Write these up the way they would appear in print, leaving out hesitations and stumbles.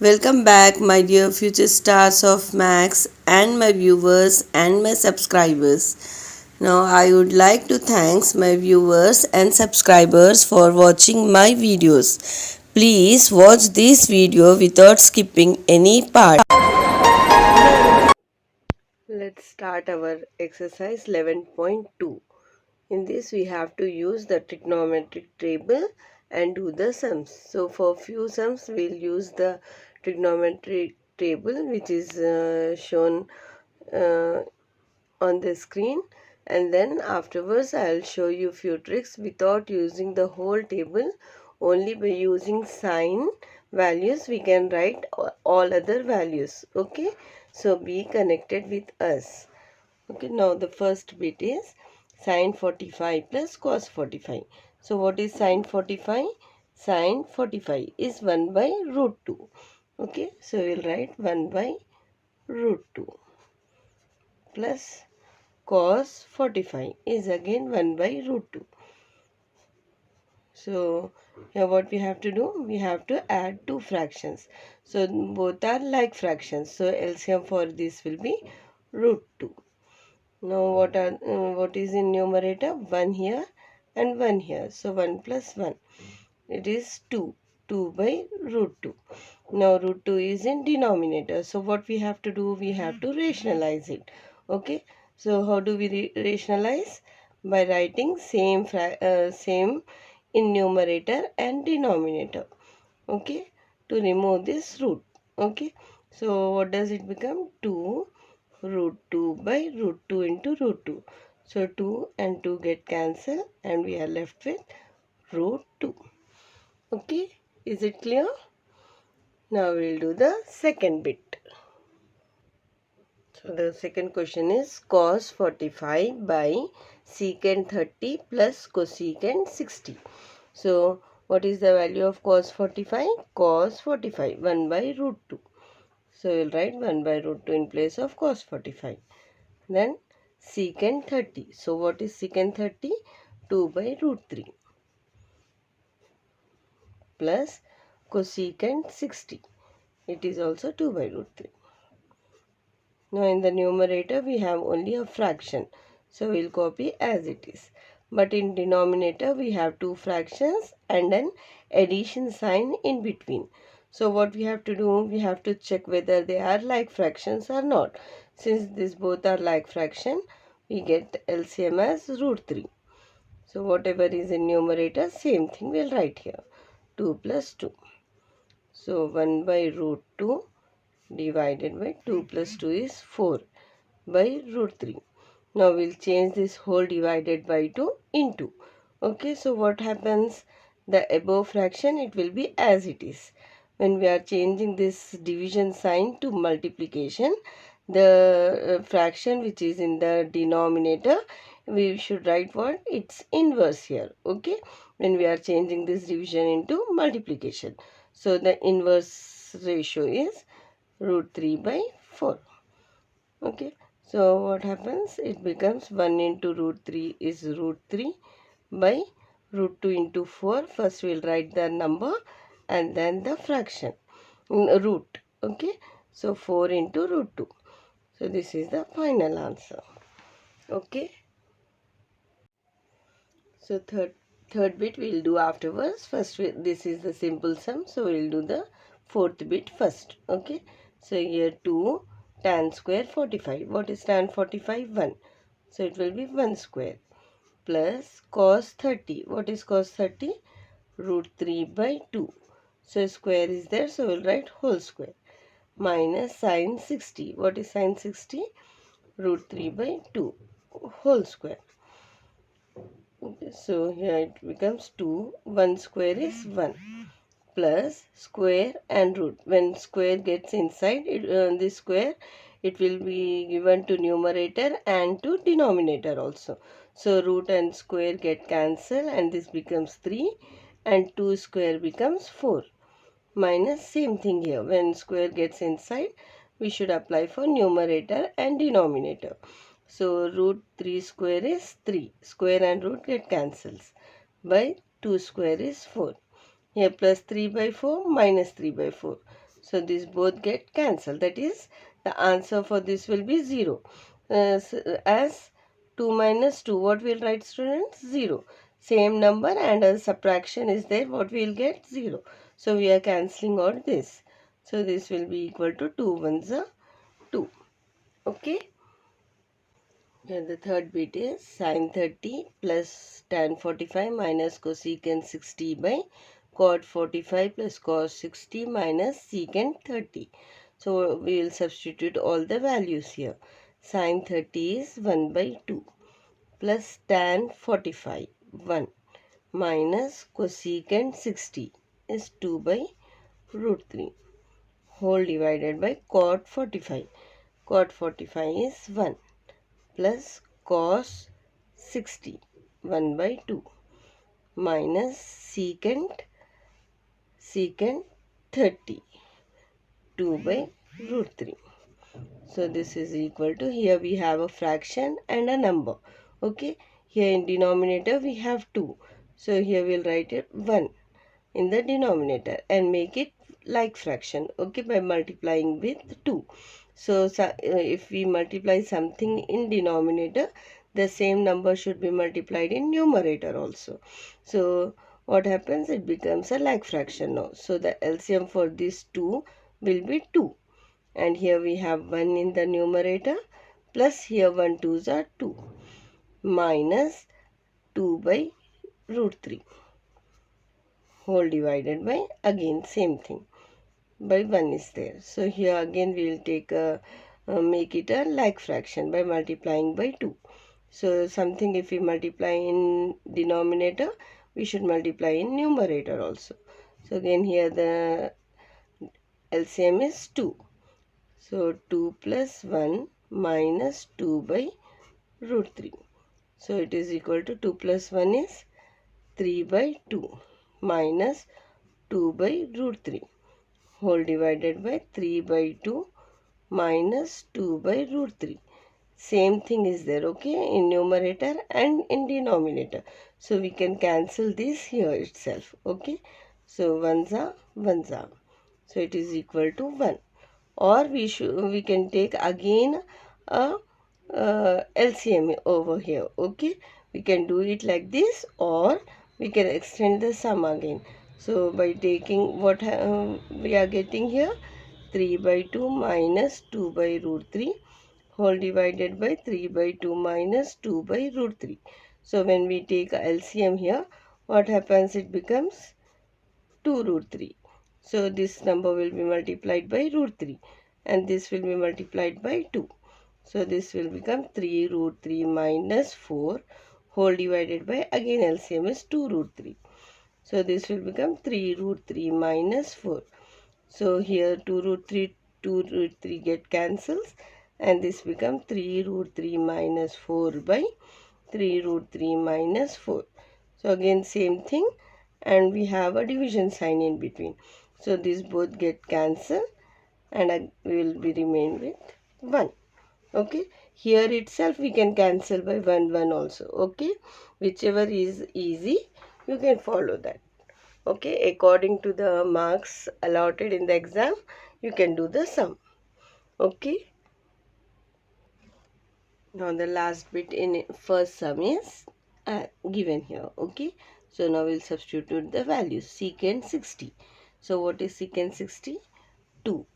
Welcome back, my dear future stars of Max, and my viewers and my subscribers. Now, I would like to thank my viewers and subscribers for watching my videos. Please watch this video without skipping any part. Let's start our exercise 11.2. In this, we have to use the trigonometric table and do the sums. So, for few sums, we'll use the trigonometric table which is shown uh, on the screen, and then afterwards I'll show you few tricks without using the whole table. Only by using sign values we can write all other values. Okay, so be connected with us. Okay, now the first bit is sine 45 plus cos 45. So what is sine 45? Sine 45 is 1 by root 2. Okay, so we'll write 1 by root 2 plus cos 45 is again 1 by root 2. So here what we have to do? We have to add two fractions. So both are like fractions. So LCM for this will be root 2. Now what is in numerator? 1 here and 1 here. So 1 plus 1. It is 2. 2 by root 2. Now root 2 is in denominator. So what we have to do? We have to rationalize it. Okay. So how do we rationalize? By writing same in numerator and denominator. Okay. To remove this root. Okay. So what does it become? 2 root 2 by root 2 into root 2. So 2 and 2 get cancelled and we are left with root 2. Okay, is it clear? Now we'll do the second bit. So the second question is cos 45 by secant 30 plus cosecant 60. So what is the value of cos 45? Cos 45, 1 by root 2. So we'll write 1 by root 2 in place of cos 45. Then secant 30. So what is secant 30? 2 by root 3 plus cosecant 60. It is also 2 by root 3. Now in the numerator we have only a fraction. So we'll copy as it is. But in denominator we have two fractions and an addition sign in between. So what we have to do? We have to check whether they are like fractions or not. Since these both are like fraction, we get LCM as root 3. So whatever is in numerator, same thing we'll write here. 2 plus 2. So 1 by root 2 divided by 2 plus 2 is 4 by root 3. Now we'll change this whole divided by 2 into. Okay, so what happens? The above fraction, it will be as it is. When we are changing this division sign to multiplication, the fraction which is in the denominator, we should write what? Its inverse here. Okay, when we are changing this division into multiplication. So the inverse ratio is root 3 by 4. Okay, so what happens? It becomes 1 into root 3 is root 3 by root 2 into 4. First we'll write the number and then the fraction, root. Okay, so 4 into root 2. So this is the final answer. Okay, so third bit we'll do afterwards. First this is the simple sum, so we'll do the fourth bit first. Okay, so here 2 tan square 45. What is tan 45? 1. So it will be 1 square plus cos 30. What is cos 30? Root 3 by 2. So square is there, so we'll write whole square. Minus sin 60. What is sin 60? Root 3 by 2 whole square. Okay, so here it becomes 2. 1 square is 1 plus square and root. When square gets inside this square, it will be given to numerator and to denominator also. So root and square get cancelled and this becomes 3 and 2 square becomes 4. Minus same thing here. When square gets inside, we should apply for numerator and denominator. So root 3 square is 3. Square and root get cancels. By 2 square is 4. Here plus 3 by 4 minus 3 by 4. So these both get cancelled. That is, the answer for this will be 0. As 2 minus 2, what we'll write, students? 0. Same number and a subtraction is there, what we'll get? 0. So we are cancelling out this. So this will be equal to 2 ones are 2. Okay. Then the third bit is sin 30 plus tan 45 minus cosecant 60 by cot 45 plus cos 60 minus secant 30. So we will substitute all the values here. Sin 30 is 1 by 2 plus tan 45 1 minus cosecant 60 is 2 by root 3 whole divided by cot 45. Cot 45 is 1 plus cos 60 1 by 2 minus secant 30 2 by root 3. So this is equal to, here we have a fraction and a number. Okay, here in denominator we have 2. So here we'll write it 1 in the denominator and make it like fraction, okay, by multiplying with 2. So if we multiply something in denominator, the same number should be multiplied in numerator also. So what happens? It becomes a like fraction now. So the LCM for this 2 will be 2. And here we have 1 in the numerator plus here 1 2s are 2 minus 2 by root 3 whole divided by, again same thing, by 1 is there. So here again we will take a make it a like fraction by multiplying by 2. So something if we multiply in denominator, we should multiply in numerator also. So again here the LCM is 2. So 2 plus 1 minus 2 by root 3. So it is equal to 2 plus 1 is 3 by 2 minus 2 by root 3 whole divided by 3 by 2 minus 2 by root 3. Same thing is there, okay, in numerator and in denominator. So we can cancel this here itself, okay. So ones are. So it is equal to 1. Or we can take again a LCM over here, okay. We can do it like this, or we can extend the sum again. So by taking what we are getting here, 3 by 2 minus 2 by root 3 whole divided by 3 by 2 minus 2 by root 3. So when we take a LCM here, what happens? It becomes 2 root 3. So this number will be multiplied by root 3 and this will be multiplied by 2. So this will become 3 root 3 minus 4 whole divided by, again LCM is 2 root 3. So this will become 3 root 3 minus 4. So here 2 root 3 get cancels and this becomes 3 root 3 minus 4 by 3 root 3 minus 4. So again same thing, and we have a division sign in between. So these both get cancelled and we will be remain with 1. Okay, here itself we can cancel by 1 also. Okay, whichever is easy you can follow that. Okay, according to the marks allotted in the exam, you can do the sum. Okay. Now the last bit in first sum is given here. Okay. So now we'll substitute the values. Secant 60. So what is secant 60? 2.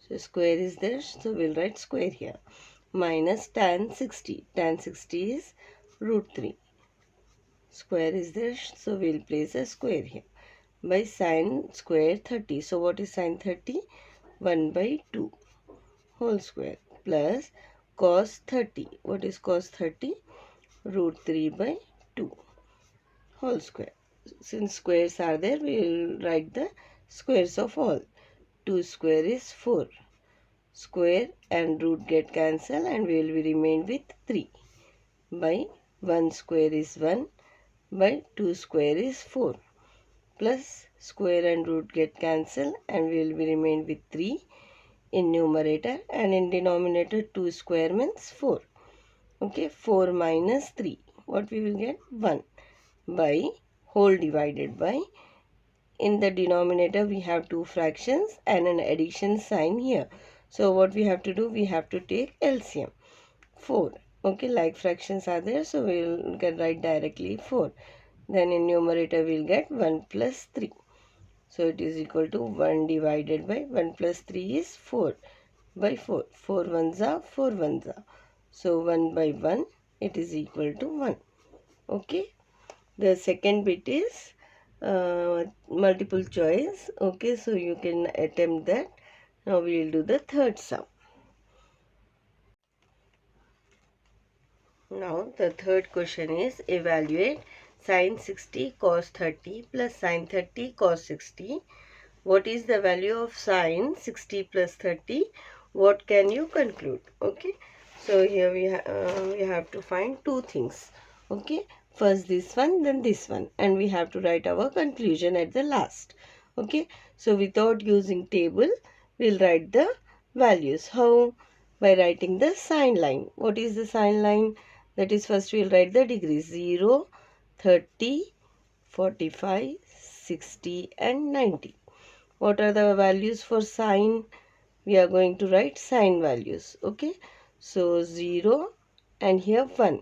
So square is there. So we'll write square here. Minus tan 60. Tan 60 is root 3. Square is there. So we'll place a square here. By sin square 30. So what is sin 30? 1 by 2 whole square plus cos 30. What is cos 30? Root 3 by 2 whole square. Since squares are there, we will write the squares of all. 2 square is 4. Square and root get cancelled and we will be remain with 3 by 1 square is 1 by 2 square is 4 plus square and root get cancelled and we will be remain with 3 in numerator, and in denominator 2 square means 4. Okay, 4 minus 3. What we will get? 1 by whole divided by, in the denominator we have two fractions and an addition sign here. So what we have to do, we have to take LCM. 4. Okay, like fractions are there, so we can write directly 4. Then in numerator we will get 1 plus 3. So it is equal to 1 divided by 1 plus 3 is 4 by 4. 4 ones are 4 ones are. So 1 by 1 it is equal to 1. Okay. The second bit is multiple choice. Okay, so you can attempt that. Now we will do the third sum. Now the third question is evaluate sin 60 cos 30 plus sin 30 cos 60. What is the value of sin 60 plus 30? What can you conclude? Okay. So here we have to find two things. Okay. First this one, then this one. And we have to write our conclusion at the last. Okay. So without using table, we'll write the values. How? By writing the sign line. What is the sign line? That is, first we'll write the degrees 0, 30, 45, 60 and 90. What are the values for sine? We are going to write sine values. Okay. So 0 and here 1.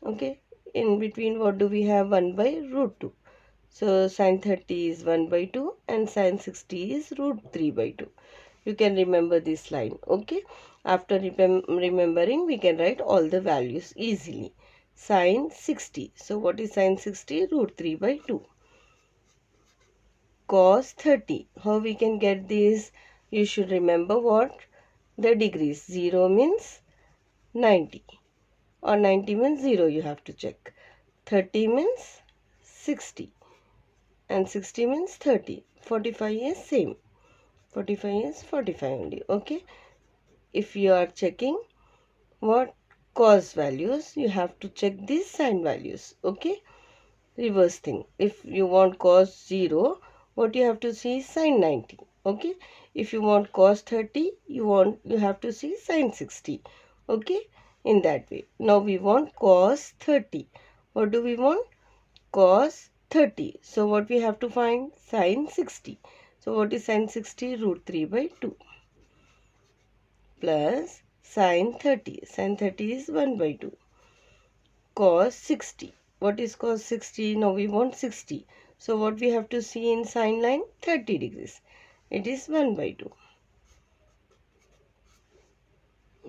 Okay. In between what do we have? 1 by root 2. So sine 30 is 1 by 2 and sine 60 is root 3 by 2. You can remember this line. Okay. After remembering, we can write all the values easily. Sine 60. So what is sine 60? Root 3 by 2. Cos 30. How we can get this? You should remember what? The degrees. 0 means 90. Or 90 means 0, you have to check. 30 means 60. And 60 means 30. 45 is same. 45 is 45 only. Okay. If you are checking what cos values, you have to check these sine values. Okay. Reverse thing. If you want cos 0, what you have to see is sine 90. Okay. If you want cos 30, you have to see sine 60. Okay. In that way. Now we want cos 30. What do we want? Cos 30. So what we have to find? Sine 60. So what is sine 60? Root 3 by 2. Plus sine 30. Sine 30 is 1 by 2. Cos 60. What is cos 60? Now we want 60. So what we have to see in sine line? 30 degrees. It is 1 by 2.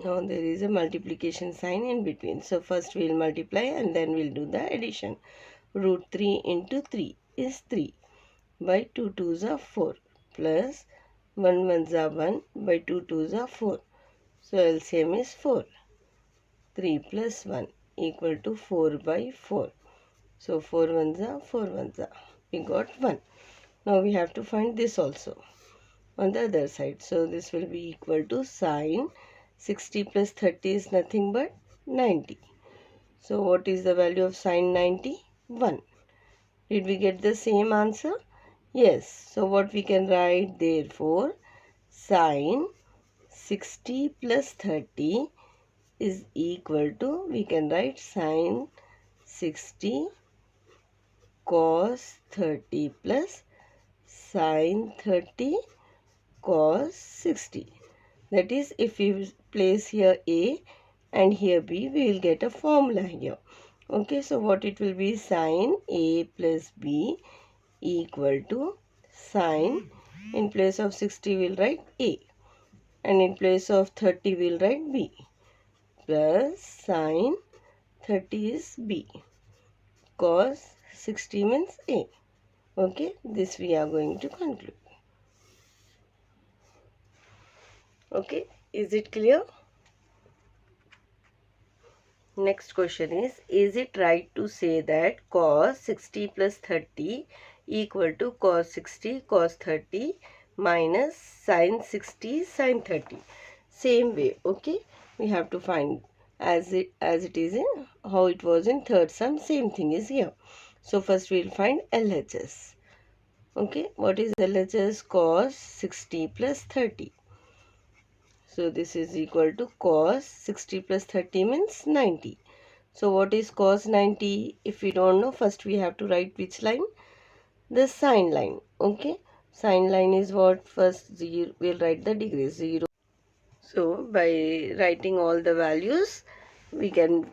Now there is a multiplication sign in between. So first we will multiply and then we will do the addition. Root 3 into 3 is 3. By 2 2s are 4. Plus 1 1s are 1. By 2 2s are 4. So LCM is 4. 3 plus 1 equal to 4 by 4. So 4 1s are 4 1s are. We got 1. Now we have to find this also on the other side. So this will be equal to sine 60 plus 30 is nothing but 90. So what is the value of sine 90? 1. Did we get the same answer? Yes. So what we can write? Therefore, sine 60 plus 30 is equal to, we can write sine 60 cos 30 plus sine 30 cos 60. That is, if we place here A and here B, we will get a formula here. Okay, so what it will be? Sine A plus B equal to sine, in place of 60 we will write A and in place of 30 we will write B, plus sine 30 is B, cos 60 means A. Okay, this we are going to conclude. Okay, is it clear? Next question is it right to say that cos 60 plus 30 equal to cos 60 cos 30 minus sin 60 sin 30? Same way, okay? We have to find as it is in how it was in third sum, same thing is here. So first we will find LHS. Okay, what is LHS? Cos 60 plus 30. So this is equal to cos 60 plus 30 means 90. So what is cos 90? If we don't know, first we have to write which line? the sine line. Okay, sine line is what? First zero, we'll write the degrees 0. So by writing all the values, we can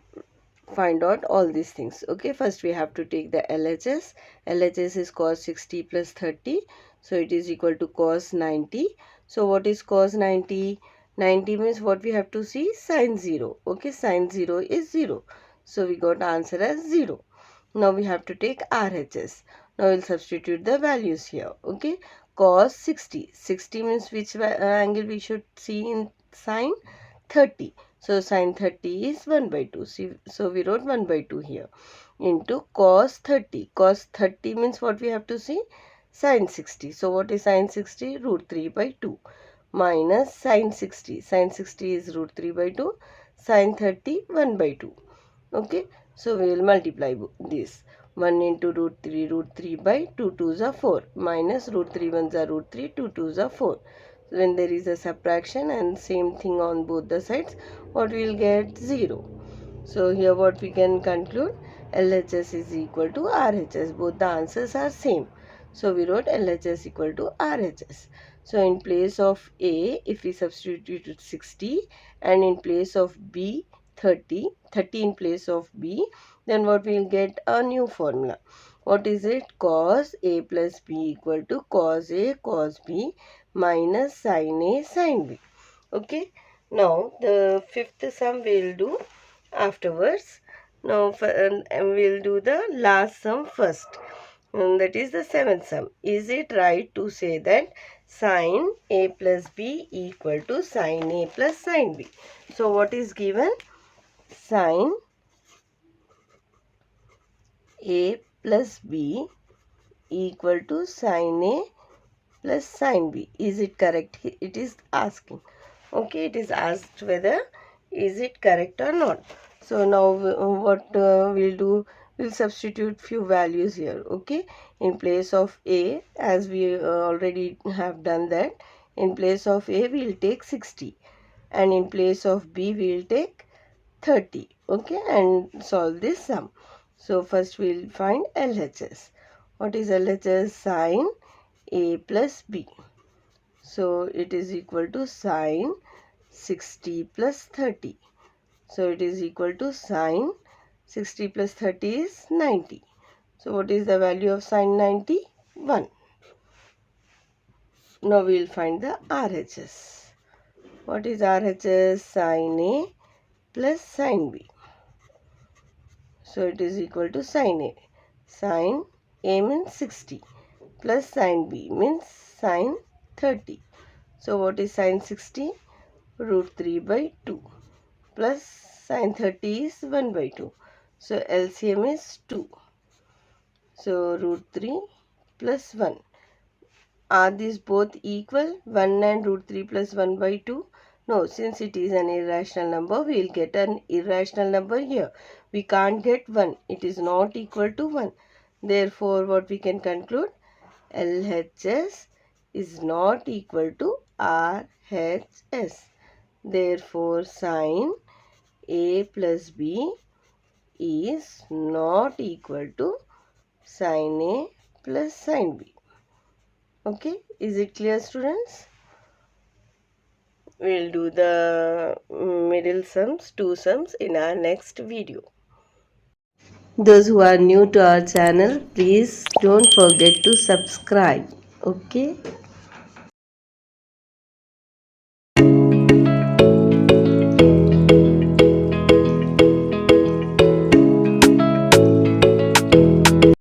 find out all these things. Okay, first we have to take the LHS. LHS is cos 60 plus 30, so it is equal to cos 90. So what is cos 90? 90 means what we have to see? Sine 0. Okay, sine 0 is 0, so we got answer as 0. Now we have to take RHS. Now we'll substitute the values here. Okay, cos 60. 60 means which angle we should see in sine? 30. So sine 30 is 1 by 2. See, so we wrote 1 by 2 here. Into cos 30. Cos 30 means what we have to see? Sine 60. So what is sine 60? Root 3 by 2. Minus sine 60. Sine 60 is root 3 by 2. Sine 30, 1 by 2. Okay. So we will multiply this. 1 into root 3 by 2 2s are 4. Minus root 3 1s are root 3, 2 2s are 4. When there is a subtraction and same thing on both the sides, what we will get? 0. So here what we can conclude? LHS is equal to RHS. Both the answers are same. So we wrote LHS equal to RHS. So in place of A, if we substitute 60 and in place of B 30, 30 in place of B, then what we will get? A new formula. What is it? Cos A plus B equal to cos A cos B minus sin A sin B. Okay. Now the fifth sum we will do afterwards. Now we'll do the last sum first. That is the seventh sum. Is it right to say that sin A plus B equal to sin A plus sin B? So what is given? Sin A plus B equal to sin A plus sin B. Is it correct? It is asking. Okay, it is asked whether is it correct or not. So now what we'll do, we'll substitute few values here. Okay, in place of A, as we already have done that, in place of A we'll take 60 and in place of B we'll take 30. Okay, and solve this sum. So first we'll find LHS. What is LHS? Sin A plus B. So it is equal to sin 60 plus 30. So it is equal to sin 60 plus 30 is 90. So what is the value of sin 90? 1. Now we will find the RHS. What is RHS? Sin A plus sin B. So it is equal to sin A. Sin A means 60 plus sin B means sin 30. So what is sin 60? Root 3 by 2 plus sin 30 is 1 by 2. So LCM is 2. So root 3 plus 1. Are these both equal? 1 and root 3 plus 1 by 2? No, since it is an irrational number, we will get an irrational number here. We can't get 1. It is not equal to 1. Therefore, what we can conclude? LHS is not equal to RHS. Therefore, sin A plus B is not equal to sin A plus sin B. Okay, is it clear, students? We will do the middle sums, two sums in our next video. Those who are new to our channel, please don't forget to subscribe. Okay.